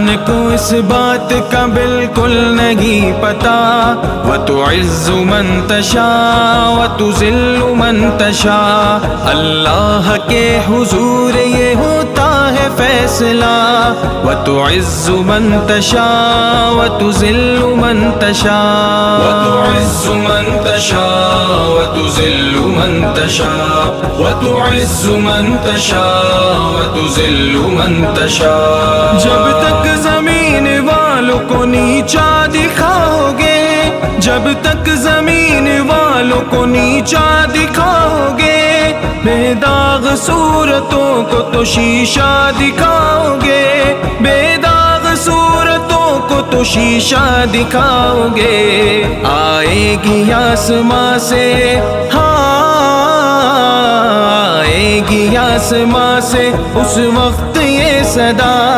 ان کو اس بات کا بالکل نہیں پتا، وَتُعِزُّ مَن تَشَاءُ وَتُذِلُّ مَن تَشَاءُ، اللہ کے حضور یہ ہوتا ہے فیصلہ، وَتُعِزُّ مَن تَشَاءُ وَتُذِلُّ مَن تَشَاءُ، وَتُعِزُّ مَن تَشَاءُ وَتُذِلُّ مَن تَشَاءُ، وَتُعِزُّ مَن تَشَاءُ وَتُذِلُّ مَن تَشَاءُ۔ جب تک زمین والوں کو نیچا دکھاؤ گے، جب تک زمین والوں کو نیچا دکھاؤ گے، بے داغ صورتوں کو تو شیشہ دکھاؤ گے، بے داغ صورتوں کو تو شیشہ دکھاؤ گے، آئے گی آسماں سے، آئے گی آسماں سے اس وقت یہ صدا،